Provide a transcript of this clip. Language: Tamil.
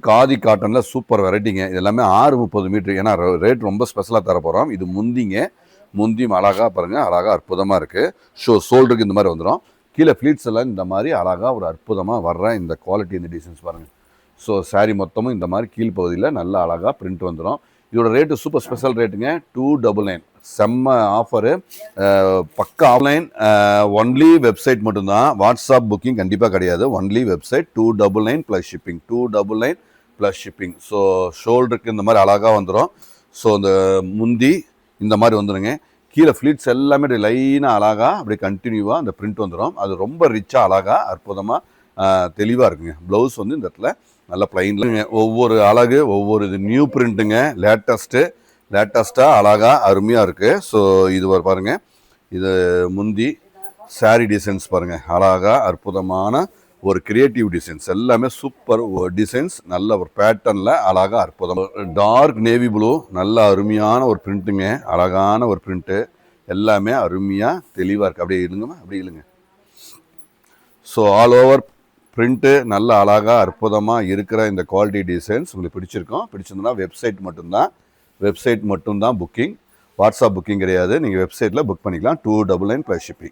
காதி காட்டனில் சூப்பர் வெரைட்டிங்க. இது எல்லாமே 630 மீட்ரு. ஏன்னா ரேட் ரொம்ப ஸ்பெஷலாக தர போகிறோம். இது முந்தியும் அழகாக பாருங்கள், அழகாக அற்புதமாக இருக்குது. ஷோல்டருக்கு இந்த மாதிரி வந்துடும். கீழே ஃப்ளீட்ஸ் எல்லாம் இந்த மாதிரி அழகாக ஒரு அற்புதமாக வர்ற இந்த குவாலிட்டி, இந்த டிசைன்ஸ் பாருங்கள். ஸோ சாரீ மொத்தமும் இந்த மாதிரி கீழ்ப்பகுதியில் நல்லா அழகாக பிரிண்ட் வந்துடும். இதோட ரேட்டு சூப்பர் ஸ்பெஷல் ரேட்டுங்க, 299. செம்ம ஆஃபரு, பக்கா ஆன்லைன். ஒன்லி வெப்சைட் மட்டும்தான், வாட்ஸ்அப் புக்கிங் கண்டிப்பாக கிடையாது. Only website. 299 plus shipping. 299 plus shipping. So ஷோல்டருக்கு இந்த மாதிரி அழகாக வந்துடும். ஸோ இந்த முந்தி இந்த மாதிரி வந்துடுங்க. கீழே ஃப்ளீட்ஸ் எல்லாமே லைனாக அழகாக அப்படியே கண்டினியூவாக அந்த பிரிண்ட் வந்துடும். அது ரொம்ப ரிச்சாக அழகாக அற்புதமாக தெளிவாக இருக்குங்க. ப்ளவுஸ் வந்து இந்த இடத்துல நல்ல பிளைன்ல ஒவ்வொரு அழகு, ஒவ்வொரு இது நியூ பிரிண்ட்டுங்க, லேட்டஸ்ட்டாக அழகாக அருமையாக இருக்குது. ஸோ இது பாருங்கள், இது முந்தி சாரீ டிசைன்ஸ் பாருங்கள், அழகாக அற்புதமான ஒரு கிரியேட்டிவ் டிசைன்ஸ், எல்லாமே சூப்பர் டிசைன்ஸ், நல்ல ஒரு பேட்டர்னில் அழகாக அற்புதம். டார்க் நேவி ப்ளூ, நல்ல அருமையான ஒரு பிரிண்ட்டுங்க, அழகான ஒரு பிரிண்ட்டு, எல்லாமே அருமையாக தெளிவாக இருக்குது. அப்படியே இல்லைங்க. ஸோ ஆல் ஓவர் பிரிண்ட்டு நல்ல அழகாக அற்புதமாக இருக்கிற இந்த குவாலிட்டி டிசைன்ஸ் உங்களுக்கு பிடிச்சிருந்ததுன்னா வெப்சைட் மட்டும்தான் புக்கிங். வாட்ஸ்அப் புக்கிங் கிடையாது. நீங்கள் வெப்சைட்டில் புக் பண்ணிக்கலாம். 299 ப்ளஸ் ஷிப்பிங்.